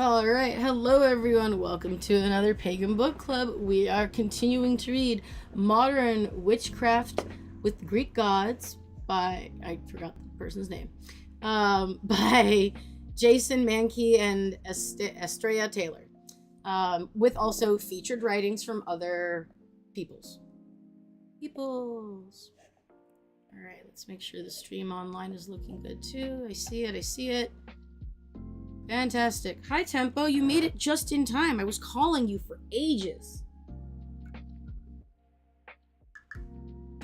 All right, hello everyone. Welcome to another Pagan book club. We are continuing to read Modern Witchcraft with Greek Gods by I forgot the person's name. By Jason Mankey and Estrella Taylor. With also featured writings from other peoples. All right, let's make sure the stream online is looking good too. I see it. Fantastic. Hi, Tempo. You made it just in time. I was calling you for ages.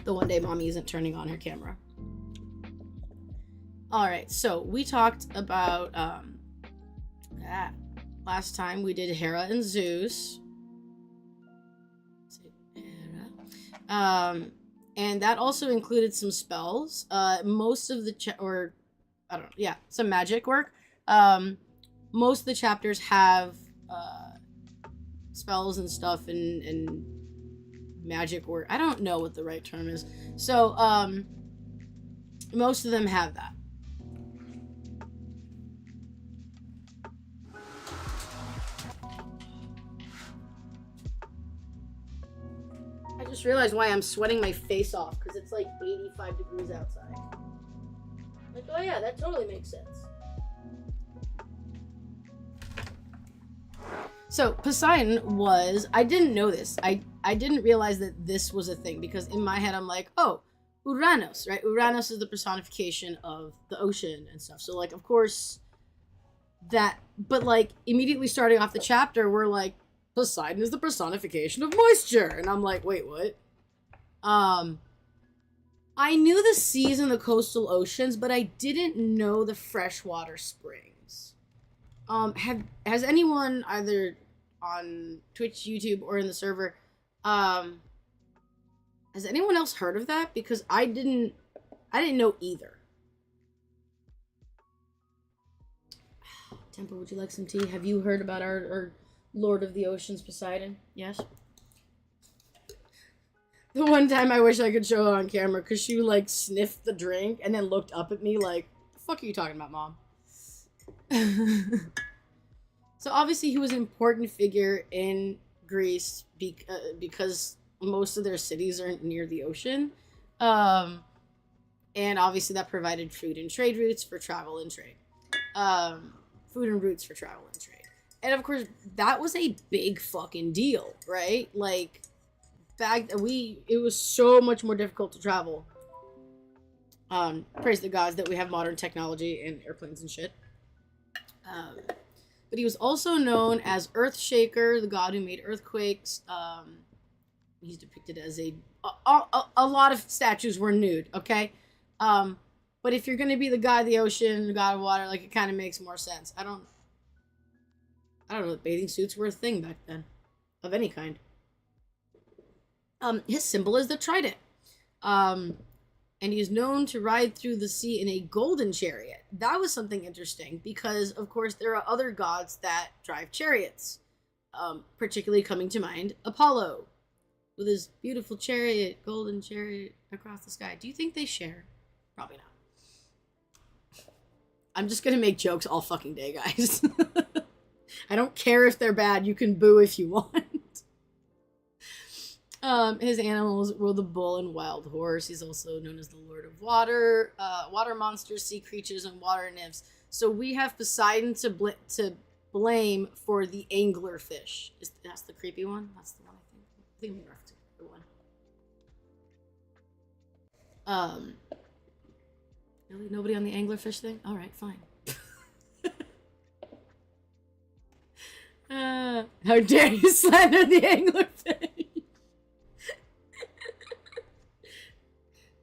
The one day Mommy isn't turning on her camera. Alright, so we talked about last time we did Hera and Zeus. And that also included some spells. Most of the some magic work. Most of the chapters have spells and stuff and magic work. I don't know what the right term is. So, most of them have that. I just realized why I'm sweating my face off, because it's like 85 degrees outside. Like, oh yeah, that totally makes sense. So, Poseidon was... I didn't know this. I didn't realize that this was a thing, because in my head I'm like, oh, Uranos, right? Uranos is the personification of the ocean and stuff. So, like, of course, that... But, like, immediately starting off the chapter, we're like, Poseidon is the personification of moisture. And I'm like, wait, what? I knew the seas and the coastal oceans, but I didn't know the freshwater springs. Has anyone either on Twitch, YouTube, or in the server, has anyone else heard of that? Because I didn't know either. Temper, would you like some tea? Have you heard about our Lord of the Oceans, Poseidon? Yes? The one time I wish I could show it on camera, because she, like, sniffed the drink and then looked up at me like, the fuck are you talking about, Mom? So obviously he was an important figure in Greece because most of their cities are near the ocean. And obviously that provided food and trade routes for travel and trade. Food and routes for travel and trade. And of course, that was a big fucking deal, right? Like, it was so much more difficult to travel. Praise the gods that we have modern technology and airplanes and shit. But he was also known as Earthshaker, the god who made earthquakes. He's depicted as a lot of statues were nude, okay? But if you're gonna be the god of the ocean, the god of water, like, it kind of makes more sense. I don't know if bathing suits were a thing back then, of any kind. His symbol is the trident. And he is known to ride through the sea in a golden chariot. That was something interesting, because, of course, there are other gods that drive chariots. Particularly coming to mind, Apollo, with his beautiful chariot, golden chariot across the sky. Do you think they share? Probably not. I'm just gonna make jokes all fucking day, guys. I don't care if they're bad. You can boo if you want. His animals were the bull and wild horse. He's also known as the Lord of Water, water monsters, sea creatures, and water nymphs. So we have Poseidon to blame for the anglerfish. That's the creepy one? That's the one, I think. I think I'm referencing the one. Really? Nobody on the anglerfish thing? Alright, fine. How dare you slander the anglerfish?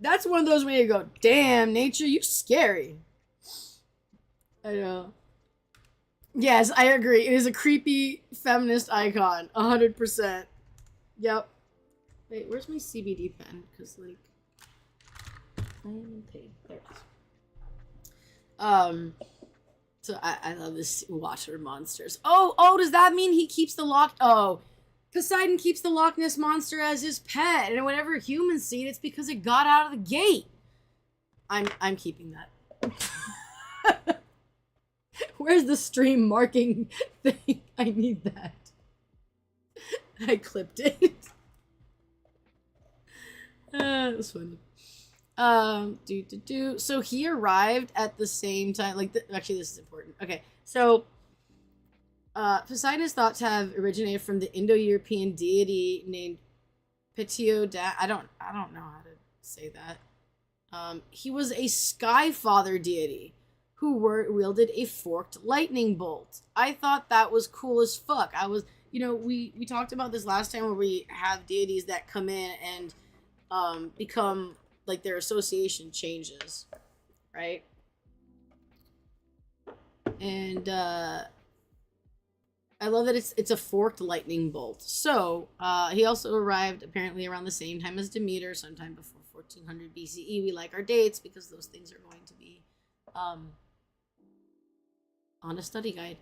That's one of those where you go, damn, nature, you scary. I know. Yes, I agree. It is a creepy feminist icon. 100%. Yep. Wait, where's my CBD pen? Because, like, there it is. So I love this water monsters. Oh, does that mean he keeps the Poseidon keeps the Loch Ness Monster as his pet, and whenever humans see it, it's because it got out of the gate. I'm keeping that. Where's the stream marking thing? I need that. I clipped it. It was funny. So he arrived at the same time. Like, actually, this is important. Okay, so Poseidon is thought to have originated from the Indo-European deity named Petio. I don't know how to say that. He was a sky father deity who wielded a forked lightning bolt. I thought that was cool as fuck. We talked about this last time where we have deities that come in and become, like, their association changes, right? And I love that it's a forked lightning bolt. So he also arrived apparently around the same time as Demeter, sometime before 1400 BCE. We like our dates because those things are going to be on a study guide.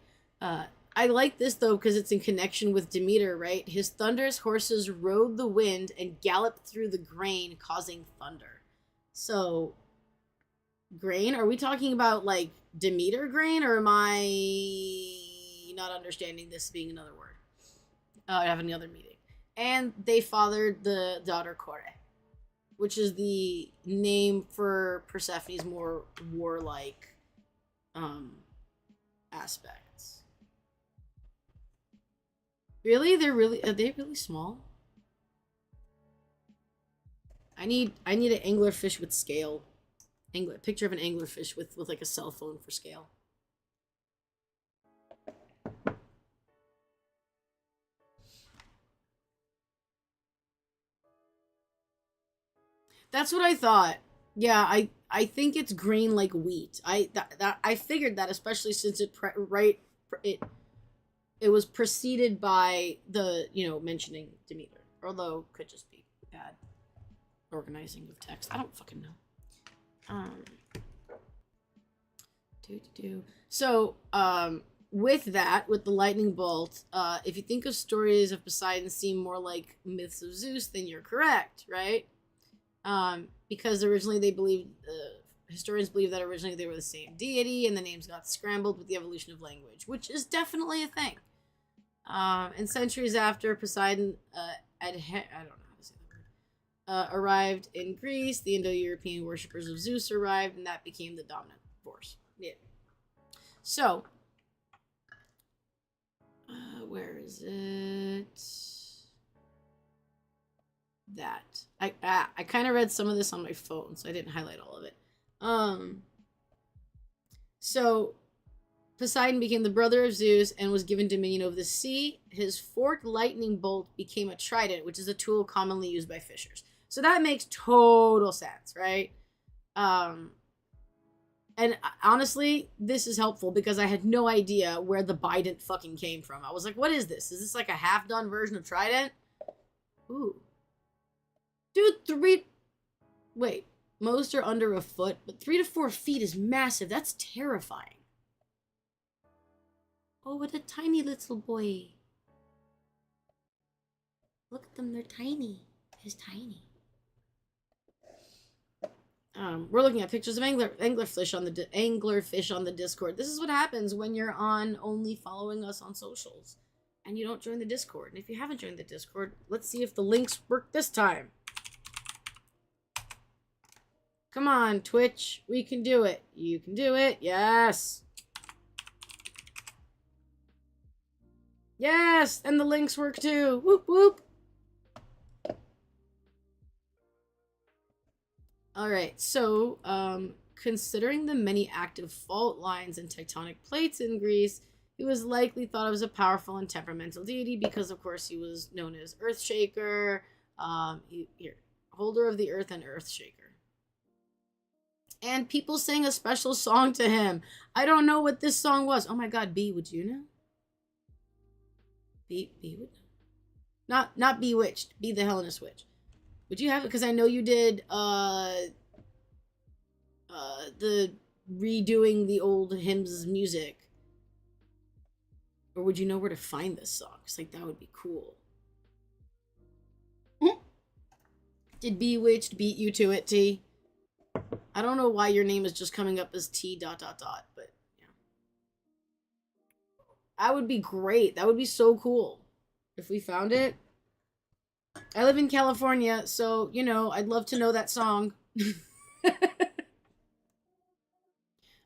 I like this, though, because it's in connection with Demeter, right? His thunderous horses rode the wind and galloped through the grain, causing thunder. So, grain? Are we talking about, like, Demeter grain, or am I not understanding this being another word? I have another meeting. And they fathered the daughter Kore, which is the name for Persephone's more warlike aspects. Really? Are they really small? I need an anglerfish with scale. Picture of an anglerfish with like a cell phone for scale. That's what I thought. Yeah, I think it's green like wheat. I figured that, especially since it was preceded by the, mentioning Demeter. Although, could just be bad organizing of text. I don't fucking know. So, with the lightning bolt, if you think of stories of Poseidon seem more like myths of Zeus, then you're correct, right? Because originally historians believe that originally they were the same deity, and the names got scrambled with the evolution of language, which is definitely a thing. And centuries after Poseidon, I don't know how to say that word, arrived in Greece, the Indo-European worshippers of Zeus arrived, and that became the dominant force. Yeah. So, where is it? That. I kind of read some of this on my phone, so I didn't highlight all of it. So, Poseidon became the brother of Zeus and was given dominion over the sea. His forked lightning bolt became a trident, which is a tool commonly used by fishers. So that makes total sense, right? And honestly, this is helpful because I had no idea where the bident fucking came from. I was like, what is this? Is this like a half-done version of trident? Ooh. Dude, wait, most are under a foot, but 3 to 4 feet is massive. That's terrifying. Oh, what a tiny little boy. Look at them, they're tiny. He's tiny. We're looking at pictures of anglerfish on the Discord. This is what happens when you're only following us on socials and you don't join the Discord. And if you haven't joined the Discord, let's see if the links work this time. Come on, Twitch. We can do it. You can do it. Yes. Yes, and the links work too. Whoop, whoop. All right, so considering the many active fault lines and tectonic plates in Greece, he was likely thought of as a powerful and temperamental deity because, of course, he was known as Earthshaker, holder of the earth and Earthshaker. And people sang a special song to him. I don't know what this song was. Oh my God, B, would you know? B would know. Not Bewitched. Be the Hellenist Witch. Would you have it? Because I know you did the redoing the old hymns music. Or would you know where to find this song? Because like that would be cool. Did Bewitched beat you to it, T? I don't know why your name is just coming up as T ... but yeah. That would be great. That would be so cool if we found it. I live in California, so, you know, I'd love to know that song.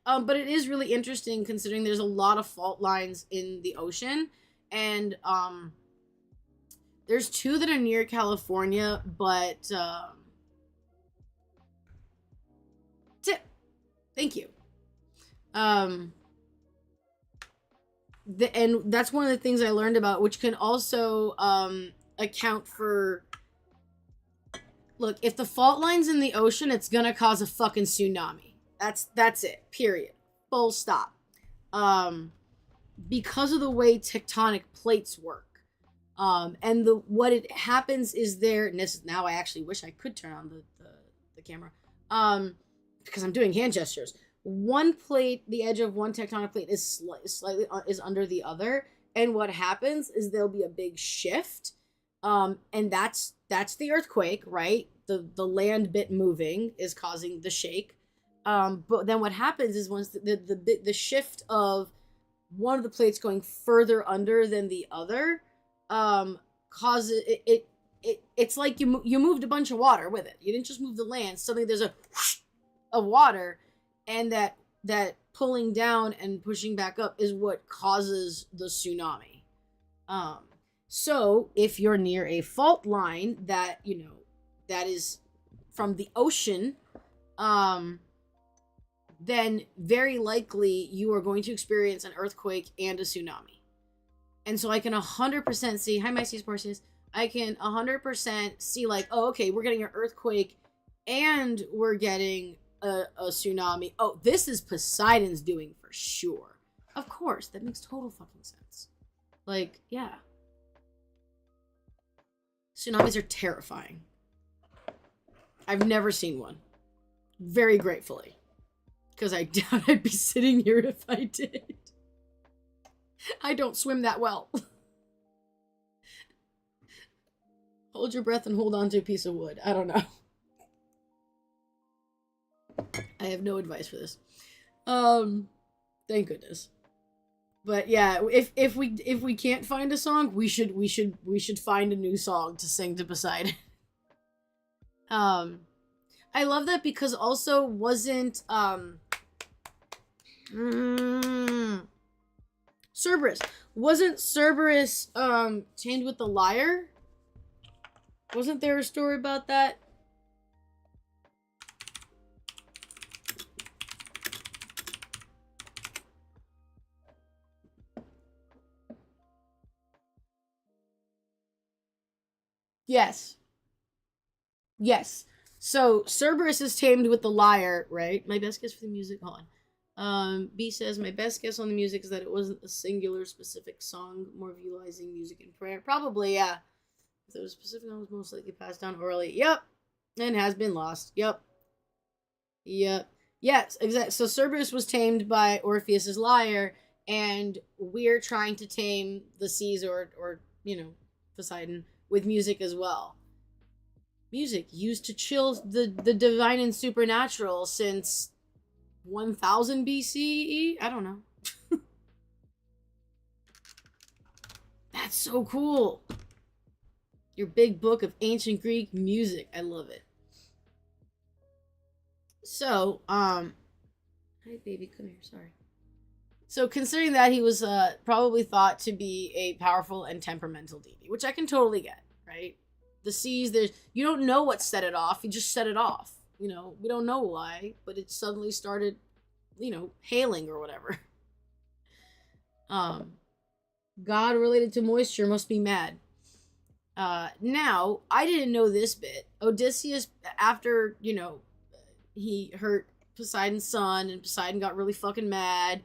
But it is really interesting considering there's a lot of fault lines in the ocean. And there's two that are near California, but thank you. And that's one of the things I learned about, which can also account for. Look, if the fault line's in the ocean, it's gonna cause a fucking tsunami. That's it. Period. Full stop. Because of the way tectonic plates work. And what it happens is now I actually wish I could turn on the camera. Because I'm doing hand gestures. One plate, the edge of one tectonic plate is slightly is under the other, and what happens is there'll be a big shift. And that's the earthquake, right? The land bit moving is causing the shake. But then what happens is once the shift of one of the plates going further under than the other, causes it's like you moved a bunch of water with it. You didn't just move the land. Suddenly there's a whoosh of water, and that pulling down and pushing back up is what causes the tsunami. So if you're near a fault line that, you know, that is from the ocean, then very likely you are going to experience an earthquake and a tsunami. And so I can 100% see, hi, my C's Porces. I can 100% see like, oh, okay, we're getting an earthquake and we're getting a tsunami. Oh, this is Poseidon's doing for sure. Of course, that makes total fucking sense. Like, yeah. Tsunamis are terrifying. I've never seen one. Very gratefully. Because I doubt I'd be sitting here if I did. I don't swim that well. Hold your breath and hold on to a piece of wood. I don't know. I have no advice for this. Thank goodness. But yeah, if we can't find a song, we should find a new song to sing to Poseidon. I love that because also wasn't Cerberus. Wasn't Cerberus chained with the lyre? Wasn't there a story about that? Yes. Yes. So Cerberus is tamed with the lyre, right? My best guess for the music. Hold on. B says my best guess on the music is that it wasn't a singular specific song, more of utilizing music and prayer. Probably, yeah. If it was specific, it was most likely passed down orally. Yep. And has been lost. Yep. Yep. Yes, exactly. So Cerberus was tamed by Orpheus's lyre, and we're trying to tame the seas or you know, Poseidon with music as well. Music used to chill the divine and supernatural since 1000 BCE? I don't know. That's so cool. Your big book of ancient Greek music. I love it. So, hi baby, come here, sorry. So considering that he was probably thought to be a powerful and temperamental deity, which I can totally get, right? The seas, you don't know what set it off, he just set it off. You know, we don't know why, but it suddenly started, you know, hailing or whatever. God related to moisture must be mad. Now, I didn't know this bit. Odysseus, after, you know, he hurt Poseidon's son and Poseidon got really fucking mad,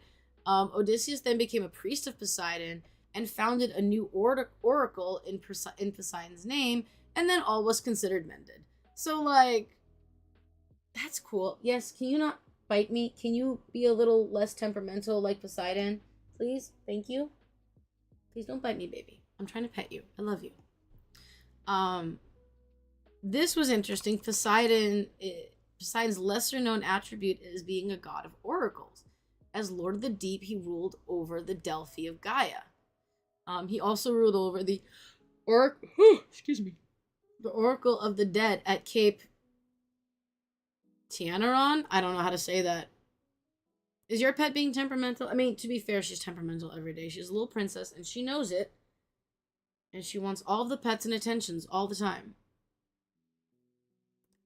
Odysseus then became a priest of Poseidon and founded a new oracle in Poseidon's name, and then all was considered mended. So, like, that's cool. Yes, can you not bite me? Can you be a little less temperamental like Poseidon? Please? Thank you? Please don't bite me, baby. I'm trying to pet you. I love you. This was interesting. Poseidon's lesser known attribute is being a god of oracles. As Lord of the Deep, he ruled over the Delphi of Gaia. He also ruled over the the Oracle of the Dead at Cape Tianaron. I don't know how to say that. Is your pet being temperamental? I mean, to be fair, she's temperamental every day. She's a little princess, and she knows it. And she wants all of the pets and attentions all the time.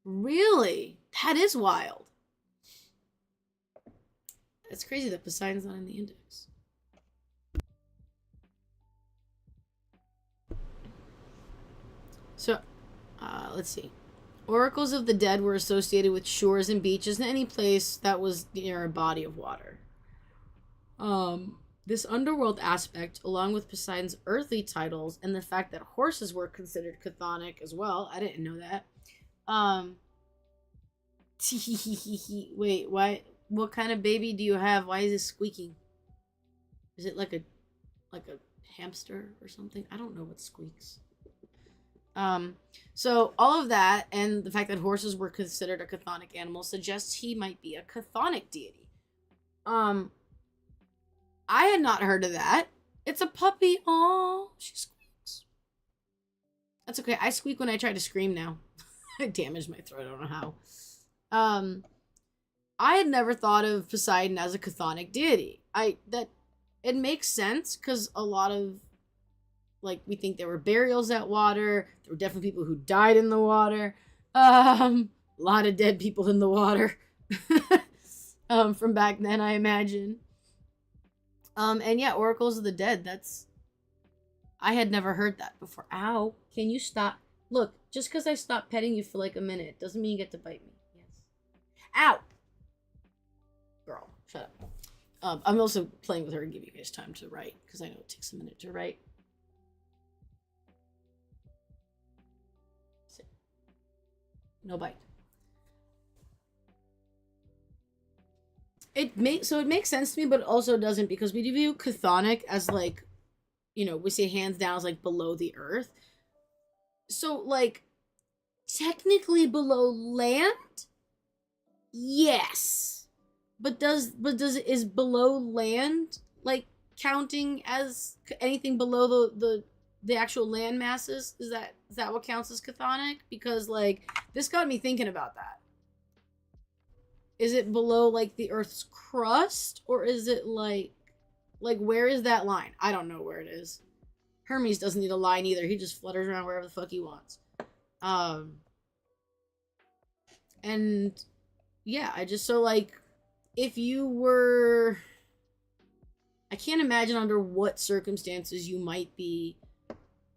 Really? That is wild. It's crazy that Poseidon's not in the index. So, let's see. Oracles of the dead were associated with shores and beaches and any place that was near a body of water. This underworld aspect, along with Poseidon's earthly titles and the fact that horses were considered chthonic as well. I didn't know that. Wait, why? What kind of baby do you have? Why is it squeaking? Is it like a hamster or something? I don't know what squeaks. So all of that and the fact that horses were considered a chthonic animal suggests he might be a chthonic deity. I had not heard of that. It's a puppy. Oh, she squeaks. That's okay. I squeak when I try to scream now. I damaged my throat. I don't know how. I had never thought of Poseidon as a chthonic deity. It makes sense because a lot of, like, we think there were burials at water. There were definitely people who died in the water. A lot of dead people in the water. From back then, I imagine. And yeah, Oracles of the Dead, I had never heard that before. Ow. Can you stop? Look, just because I stopped petting you for like a minute doesn't mean you get to bite me. Yes. Ow! Girl, shut up. I'm also playing with her and give you guys time to write, because I know it takes a minute to write. Sit. No bite. It makes sense to me, but it also doesn't, because we view chthonic as like, we say hands down as like below the earth. So like technically below land? Yes. But is below land like counting as anything below the actual land masses? Is that what counts as chthonic? Because like this got me thinking about that. Is it below, like, the Earth's crust? Or is it, like, where is that line? I don't know where it is. Hermes doesn't need a line either. He just flutters around wherever the fuck he wants. And, yeah, if you were... I can't imagine under what circumstances you might be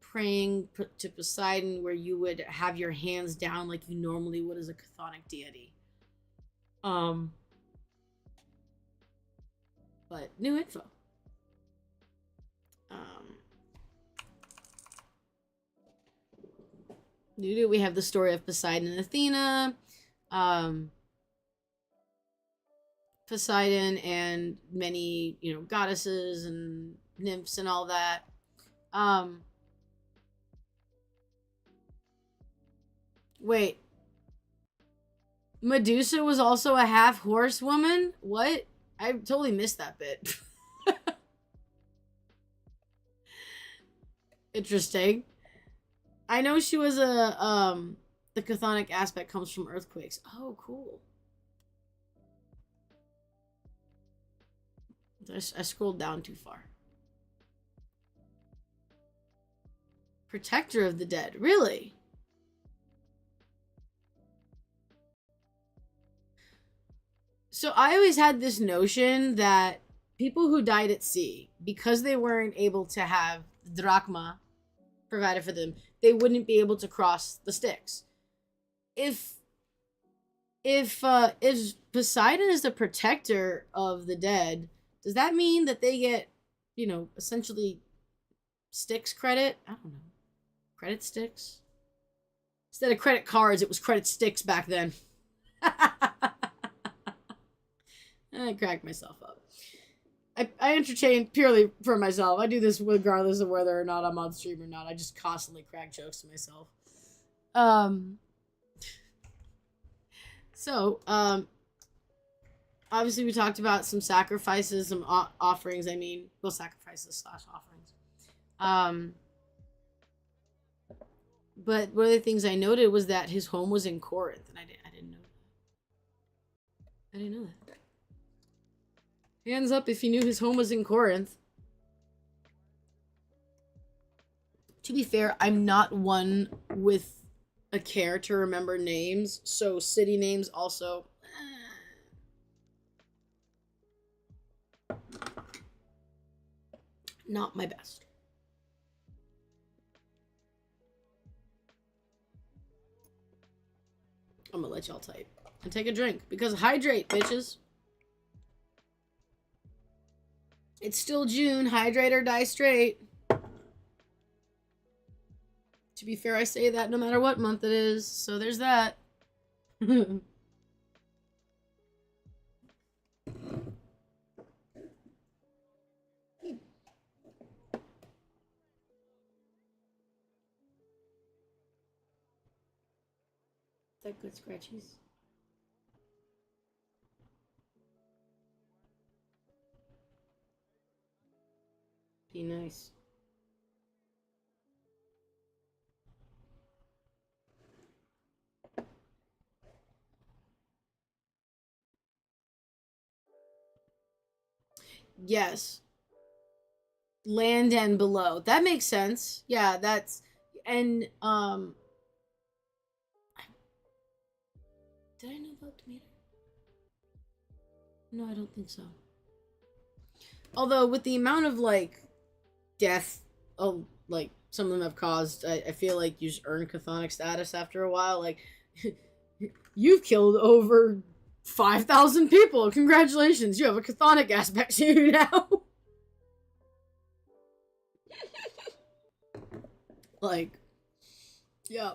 praying to Poseidon where you would have your hands down like you normally would as a chthonic deity. But new info. We have the story of Poseidon and Athena. Poseidon and many, goddesses and nymphs and all that. Wait. Medusa was also a half horse woman? What? I totally missed that bit. Interesting. I know she was the chthonic aspect comes from earthquakes. Oh, cool. I scrolled down too far. Protector of the dead. Really? So I always had this notion that people who died at sea, because they weren't able to have drachma provided for them, they wouldn't be able to cross the Styx. If Poseidon is the protector of the dead, does that mean that they get, essentially Styx credit? I don't know. Credit sticks? Instead of credit cards, it was credit sticks back then. I cracked myself up. I entertain purely for myself. I do this regardless of whether or not I'm on stream or not. I just constantly crack jokes to myself. Obviously, we talked about some sacrifices, some offerings. I mean, well, sacrifices / offerings. But one of the things I noted was that his home was in Corinth, and I didn't know that. I didn't know that. Hands up if you knew his home was in Corinth. To be fair, I'm not one with a care to remember names, so city names also. Not my best. I'm gonna let y'all type and take a drink because hydrate, bitches. It's still June. Hydrate or die straight. To be fair, I say that no matter what month it is, so there's that. Is that good scratchies? Be nice. Yes. Land and below. That makes sense. Yeah, that's and did I know about Demeter? No, I don't think so. Although with the amount of like death, like some of them have caused, I feel like you just earn chthonic status after a while. Like you've killed over 5,000 people. Congratulations, you have a chthonic aspect to you now. Like, yeah.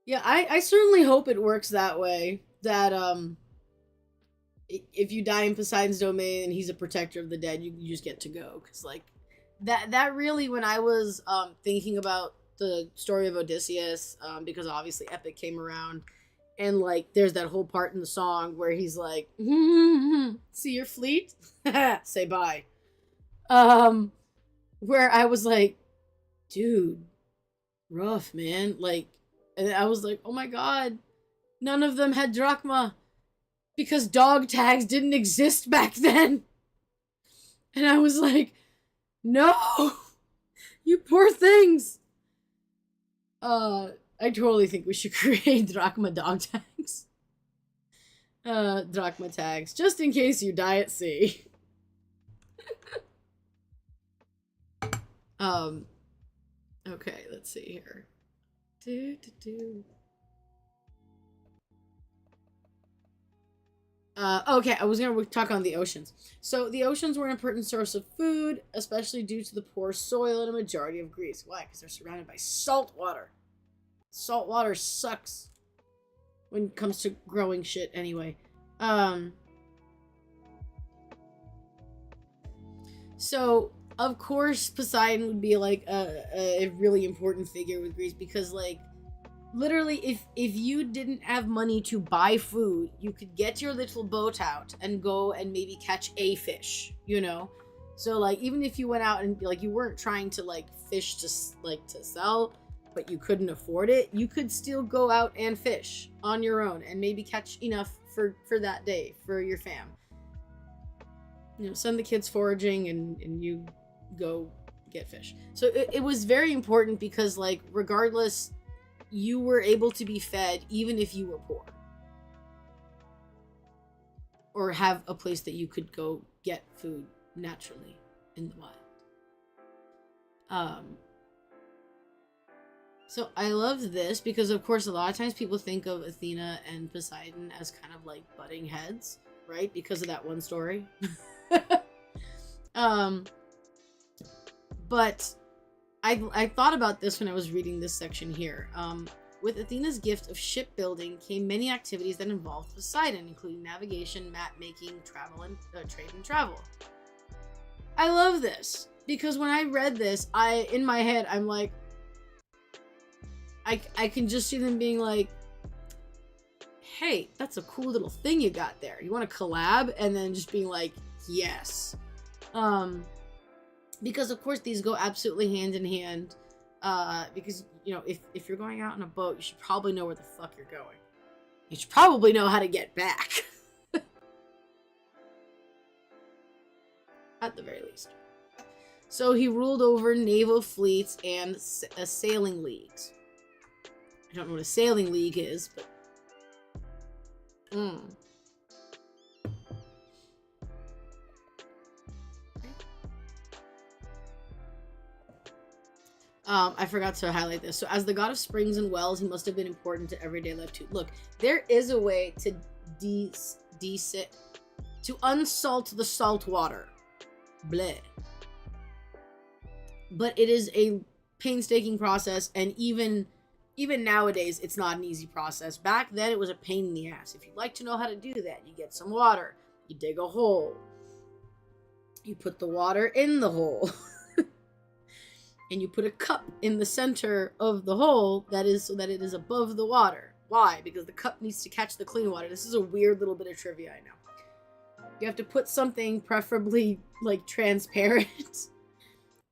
Yeah, I certainly hope it works that way. That, if you die in Poseidon's domain and he's a protector of the dead, you just get to go. Because, like, that really, when I was thinking about the story of Odysseus, because obviously Epic came around, and, like, there's that whole part in the song where he's like, see your fleet? Say bye. Where I was like, dude, rough, man. Like, and I was like, oh my god, none of them had drachma because dog tags didn't exist back then. And I was like, no, you poor things. I totally think we should create drachma dog tags. Drachma tags, just in case you die at sea. Okay, let's see here. Okay, I was gonna talk on the oceans. So the oceans were an important source of food, especially due to the poor soil in a majority of Greece. Why? Because they're surrounded by salt water. Salt water sucks when it comes to growing shit anyway. So of course Poseidon would be like a really important figure with Greece because like literally if you didn't have money to buy food, you could get your little boat out and go and maybe catch a fish, you know? So like even if you went out and like you weren't trying to like fish to sell, but you couldn't afford it, you could still go out and fish on your own and maybe catch enough for that day for your fam. You know, send the kids foraging and you go get fish. So it was very important because like regardless, you were able to be fed even if you were poor or have a place that you could go get food naturally in the wild. So I love this because of course a lot of times people think of Athena and Poseidon as kind of like butting heads, right? Because of that one story. But I thought about this when I was reading this section here. With Athena's gift of shipbuilding came many activities that involved Poseidon, including navigation, map making, travel, and trade and travel. I love this because when I read this, in my head I'm like, I can just see them being like, hey, that's a cool little thing you got there. You want to collab? And then just being like, yes. Because of course these go absolutely hand in hand. Because, you know, if you're going out on a boat, you should probably know where the fuck you're going. You should probably know how to get back. At the very least. So he ruled over naval fleets and sailing leagues. I don't know what a sailing league is, but... I forgot to highlight this. So as the god of springs and wells, he must have been important to everyday life too. Look, there is a way to unsalt the salt water. Bleh. But it is a painstaking process, and even nowadays, it's not an easy process. Back then, it was a pain in the ass. If you'd like to know how to do that, you get some water, you dig a hole, you put the water in the hole, and you put a cup in the center of the hole that is so that it is above the water. Why? Because the cup needs to catch the clean water. This is a weird little bit of trivia, I know. You have to put something, preferably like transparent,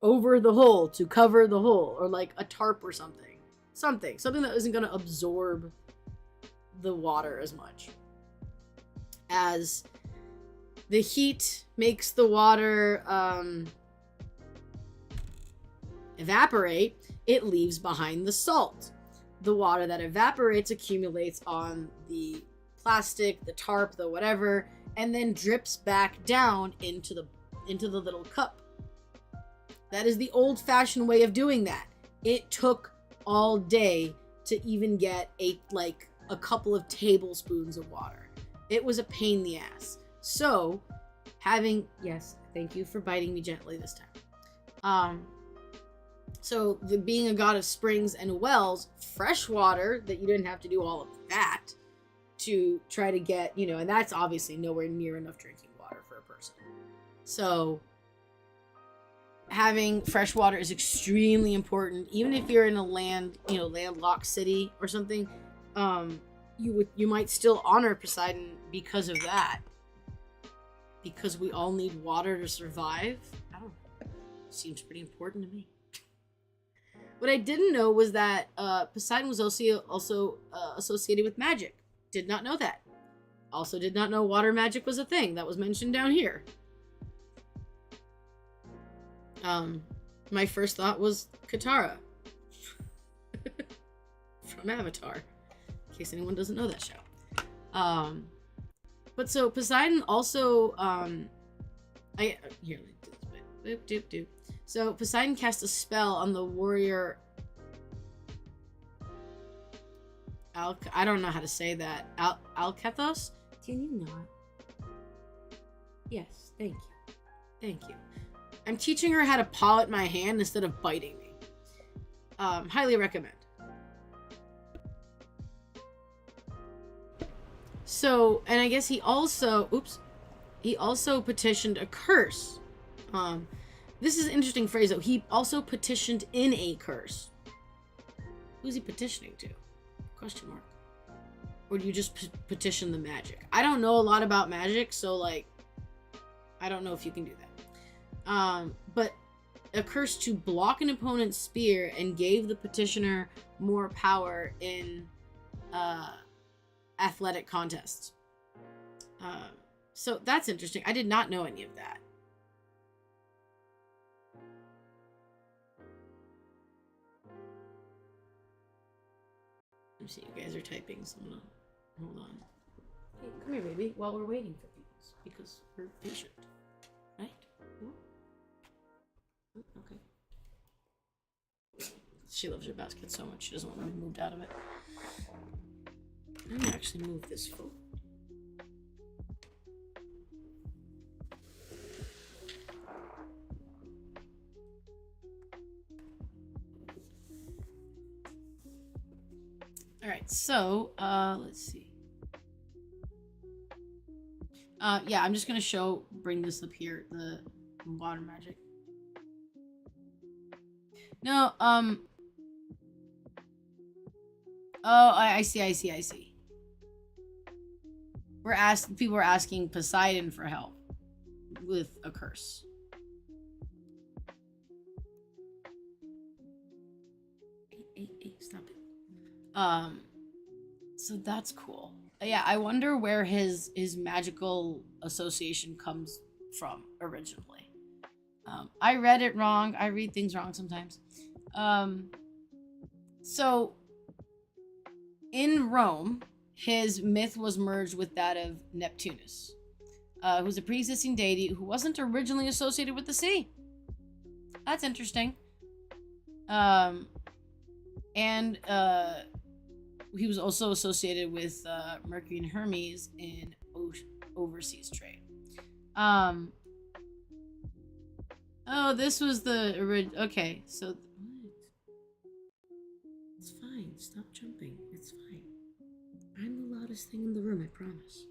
over the hole to cover the hole, or like a tarp or something. Something that isn't going to absorb the water as much. As the heat makes the water evaporate, it leaves behind the salt. The water that evaporates accumulates on the plastic, the tarp, the whatever, and then drips back down into the little cup. That is the old-fashioned way of doing that. It took all day to even get a couple of tablespoons of water. It was a pain in the ass. So, yes, thank you for biting me gently this time. So being a god of springs and wells, fresh water that you didn't have to do all of that to try to get, and that's obviously nowhere near enough drinking water for a person. So having fresh water is extremely important. Even if you're in a landlocked city or something, you might still honor Poseidon because of that. Because we all need water to survive. I don't know. Seems pretty important to me. What I didn't know was that Poseidon was also associated with magic. Did not know that. Also did not know water magic was a thing. That was mentioned down here. My first thought was Katara. From Avatar. In case anyone doesn't know that show. But so Poseidon also, So Poseidon cast a spell on the warrior. I don't know how to say that. Alkethos? Can you not? Yes, thank you. Thank you. I'm teaching her how to paw at my hand instead of biting me. Highly recommend. So, and I guess he also petitioned a curse. This is an interesting phrase, though. He also petitioned in a curse. Who's he petitioning to? Question mark. Or do you just petition the magic? I don't know a lot about magic, so, I don't know if you can do that. But a curse to block an opponent's spear and gave the petitioner more power in, athletic contests. So that's interesting. I did not know any of that. Let me see, you guys are typing, so I'm gonna hold on. Hey, come here, baby, while we're waiting for people, because we're patient, right? Okay. She loves her basket so much, she doesn't want to be moved out of it. I'm gonna actually move this food. Alright, so, let's see. Yeah, I'm just gonna bring this up here, the water magic. No, oh, I see. people were asking Poseidon for help with a curse. Hey, stop it. So that's cool. Yeah, I wonder where his magical association comes from originally. I read it wrong. I read things wrong sometimes. So in Rome, his myth was merged with that of Neptunus, who's a pre-existing deity who wasn't originally associated with the sea. That's interesting. And he was also associated with Mercury and Hermes in overseas trade. Oh, this was the original. Okay, so what? It's fine. Stop jumping. It's fine. I'm the loudest thing in the room, I promise.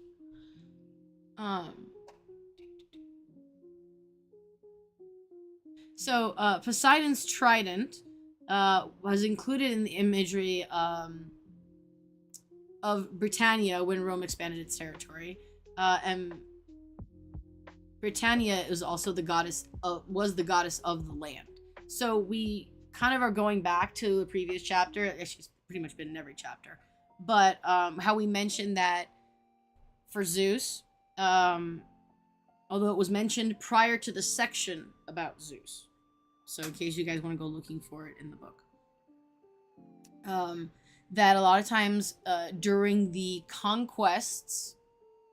So Poseidon's trident was included in the imagery of Britannia when Rome expanded its territory, and Britannia is also was the goddess of the land. So we kind of are going back to the previous chapter. She's pretty much been in every chapter, but how we mentioned that for Zeus, although it was mentioned prior to the section about Zeus. So in case you guys want to go looking for it in the book. That a lot of times during the conquests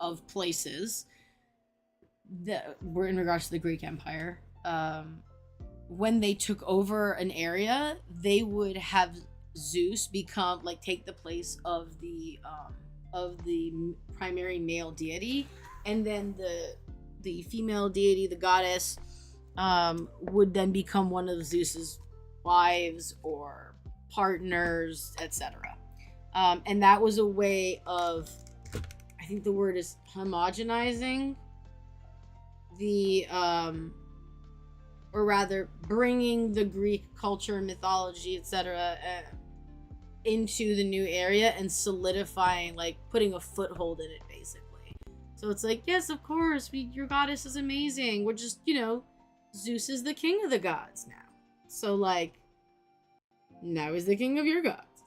of places that were in regards to the Greek Empire, when they took over an area, they would have Zeus take the place of the primary male deity, and then the female deity, the goddess, would then become one of Zeus's wives or partners, etc. And that was a way of, I think the word is homogenizing the, or rather bringing the Greek culture, mythology, etc. Into the new area and solidifying, like putting a foothold in it, basically. So it's like, yes, of course, your goddess is amazing. We're just, Zeus is the king of the gods now. So like, now he's the king of your gods.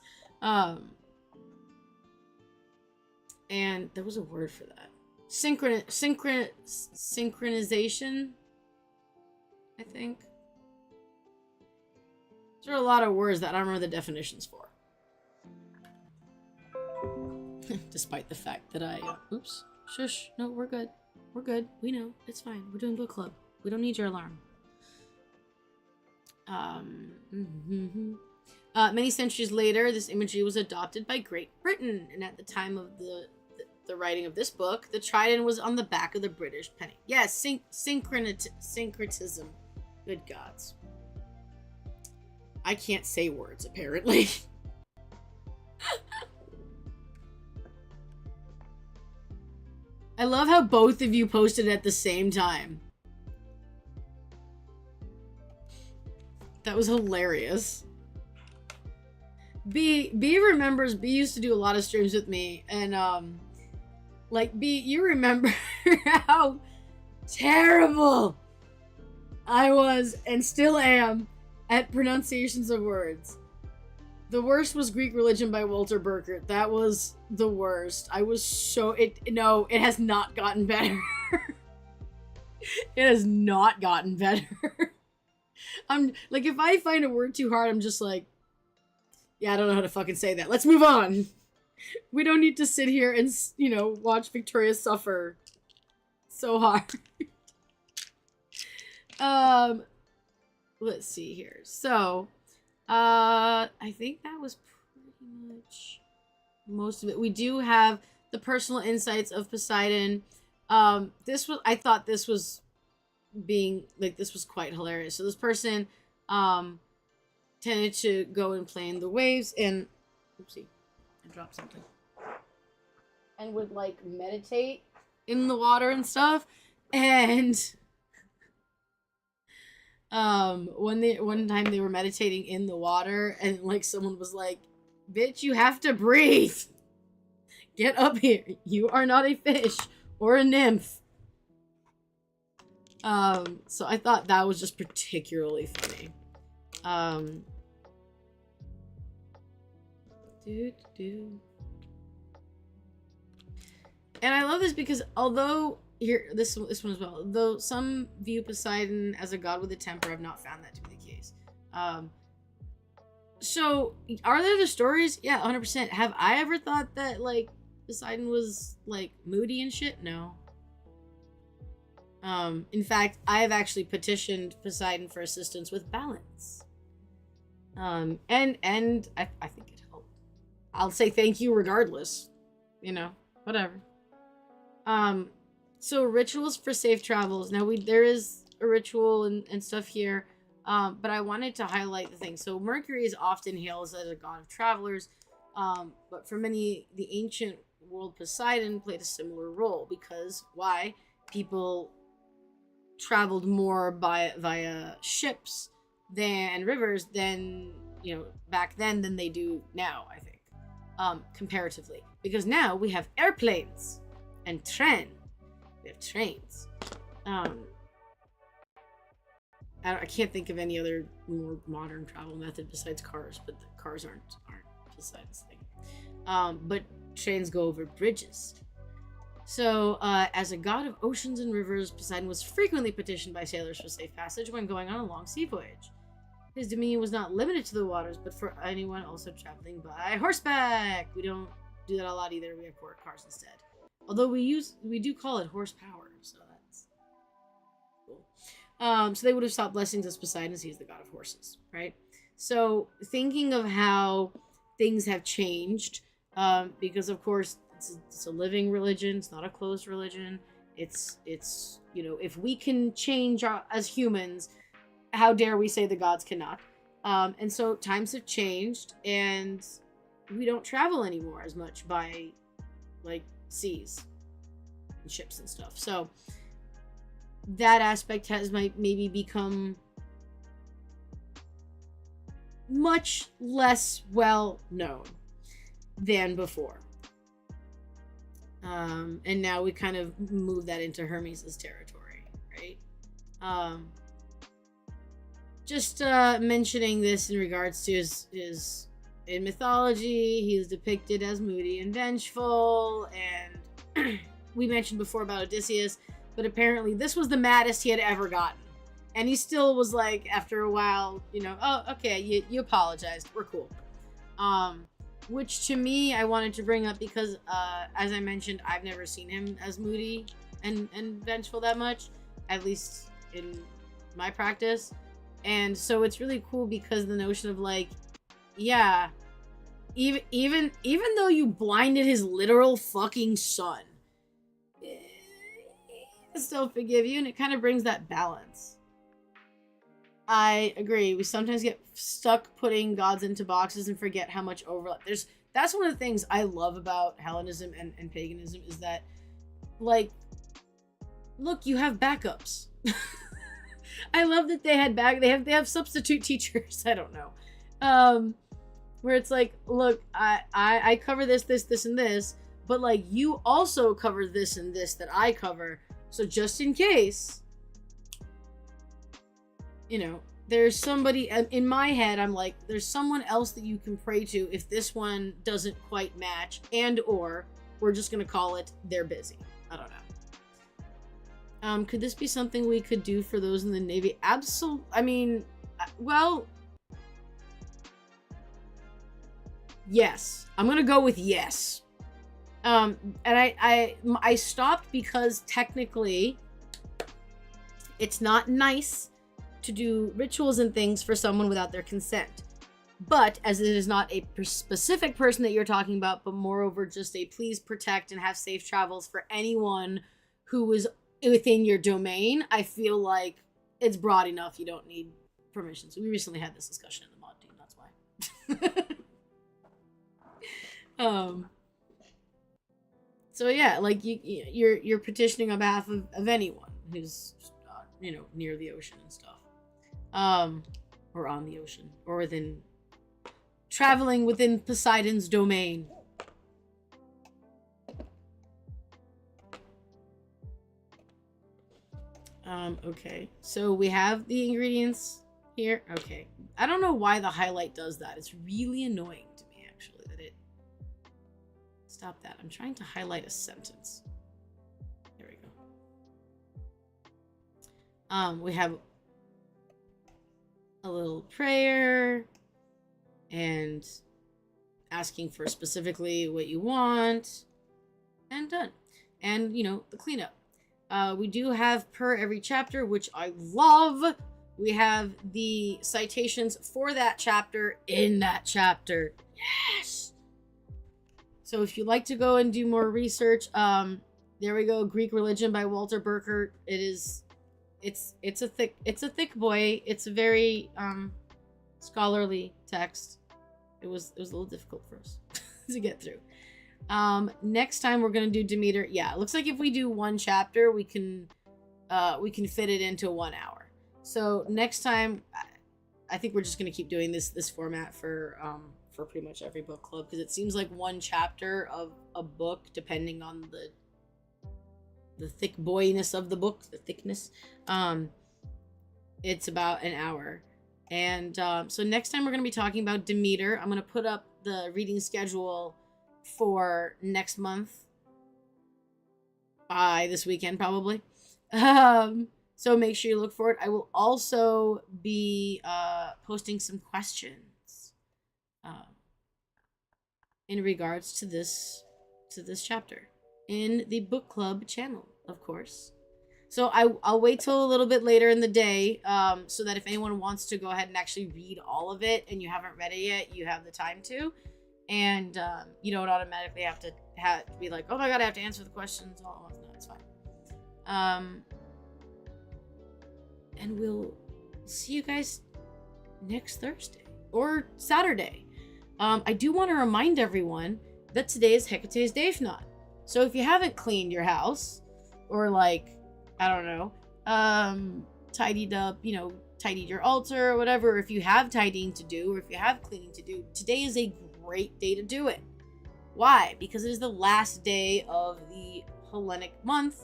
And there was a word for that. Synchronization, I think. There are a lot of words that I don't remember the definitions for. Despite the fact that oops, shush, no, we're good. We're good. We know. It's fine. We're doing book club. We don't need your alarm. Many centuries later, this imagery was adopted by Great Britain, and at the time of the writing of this book, the trident was on the back of the British penny. Yes, syncretism. Good gods. I can't say words, apparently. I love how both of you posted at the same time. That was hilarious. B remembers, B used to do a lot of streams with me, and B, you remember how terrible I was and still am at pronunciations of words. The worst was Greek Religion by Walter Burkert. That was the worst. I was so... it has not gotten better. It has not gotten better. I'm... like, if I find a word too hard, I'm just like... yeah, I don't know how to fucking say that. Let's move on. We don't need to sit here and, watch Victoria suffer so hard. Let's see here. So... I think that was pretty much most of it. We do have the personal insights of Poseidon. I thought this was quite hilarious. So this person, tended to go and play in the waves and, oopsie, I dropped something. And would, meditate in the water and stuff. And... one time they were meditating in the water and someone was like, bitch, you have to breathe, Get up here. You are not a fish or a nymph. So I thought that was just particularly funny. And I love this because although this one as well, though some view Poseidon as a god with a temper, I've not found that to be the case. So are there the stories? Yeah, 100%. Have I ever thought that like Poseidon was like moody and shit? No. In fact, I have actually petitioned Poseidon for assistance with balance. And I think it helped. I'll say thank you regardless. You know, whatever. So rituals for safe travels. Now there is a ritual and stuff here. But I wanted to highlight the thing. So Mercury is often hailed as a god of travelers. But for many, the ancient world Poseidon played a similar role because why? People traveled more via ships and rivers than, you know, back then than they do now, I think. Comparatively. Because now we have airplanes and we have trains. I can't think of any other more modern travel method besides cars, but the cars aren't Poseidon's thing. But trains go over bridges. So, as a god of oceans and rivers, Poseidon was frequently petitioned by sailors for safe passage when going on a long sea voyage. His dominion was not limited to the waters, but for anyone also traveling by horseback. We don't do that a lot either. We have cars instead. Although we do call it horsepower, so that's cool. So they would have sought blessings as Poseidon, as he's the god of horses, right? So thinking of how things have changed, because of course it's a living religion, it's not a closed religion. It's you know, if we can change as humans, how dare we say the gods cannot? And so times have changed, and we don't travel anymore as much by like seas and ships and stuff. So that aspect has maybe become much less well known than before. And now we kind of move that into Hermes' territory, right? Just mentioning this in regards to his in mythology, he's depicted as moody and vengeful, and we mentioned before about Odysseus, but apparently this was the maddest he had ever gotten. And he still was like, after a while, you know, oh, okay, you apologized, we're cool. Which to me, I wanted to bring up because, as I mentioned, I've never seen him as moody and vengeful that much, at least in my practice. And so it's really cool because the notion of like, yeah, even though you blinded his literal fucking son, I still forgive you, and it kind of brings that balance. I agree. We sometimes get stuck putting gods into boxes and forget how much overlap. That's one of the things I love about Hellenism and paganism is that, like, look, you have backups. I love that they have substitute teachers. I don't know. Where it's like, look, I cover this, and this, but like you also cover this and this that I cover. So just in case, you know, there's somebody in my head, I'm like, there's someone else that you can pray to if this one doesn't quite match, and or we're just gonna call it they're busy. I don't know. Could this be something we could do for those in the Navy? Absolutely. I mean, well, yes. I'm gonna go with yes. And I stopped because technically it's not nice to do rituals and things for someone without their consent. But as it is not a specific person that you're talking about, but moreover just a please protect and have safe travels for anyone who is within your domain, I feel like it's broad enough. You don't need permission. So we recently had this discussion in the mod team. That's why. So yeah, like you're petitioning on behalf of anyone who's you know, near the ocean and stuff, or on the ocean, or traveling within Poseidon's domain. Okay. So we have the ingredients here. Okay. I don't know why the highlight does that. It's really annoying to me, actually, that it... Stop that. I'm trying to highlight a sentence. There we go. We have a little prayer and asking for specifically what you want, and done. And, you know, the cleanup. We do have per every chapter, which I love. We have the citations for that chapter in that chapter. Yes! So if you'd like to go and do more research, there we go. Greek Religion by Walter Burkert. It's a thick boy. It's a very scholarly text. It was a little difficult for us to get through. Next time we're gonna do Demeter. Yeah, it looks like if we do one chapter, we can fit it into 1 hour. So next time, I think we're just gonna keep doing this format for pretty much every book club, because it seems like one chapter of a book, depending on the thick boyness of the book, the thickness, it's about an hour. And so next time we're going to be talking about Demeter. I'm going to put up the reading schedule for next month by this weekend, probably. So make sure you look for it. I will also be posting some questions in regards to this chapter in the book club channel, of course. So I'll wait till a little bit later in the day, so that if anyone wants to go ahead and actually read all of it and you haven't read it yet, you have the time to. And you don't automatically have to be like, oh my god, I have to answer the questions all at once. No, it's fine. And we'll see you guys next Thursday or Saturday. I do want to remind everyone that today is Hecate's Day-Fnot. So if you haven't cleaned your house, or like, I don't know, tidied up, tidied your altar or whatever, if you have tidying to do, or if you have cleaning to do, today is a great day to do it. Why? Because it is the last day of the Hellenic month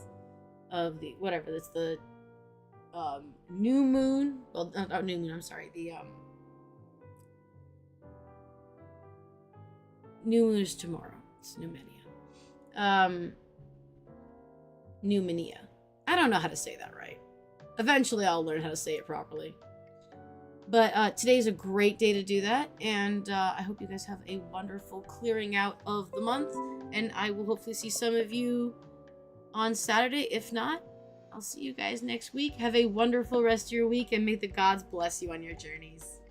of the, whatever, that's the new moon. Well, not new moon, I'm sorry. The new moon is tomorrow. It's Numenia. Numenia. I don't know how to say that right. Eventually I'll learn how to say it properly. But today's a great day to do that, and I hope you guys have a wonderful clearing out of the month, and I will hopefully see some of you on Saturday. If not, I'll see you guys next week. Have a wonderful rest of your week, and may the gods bless you on your journeys.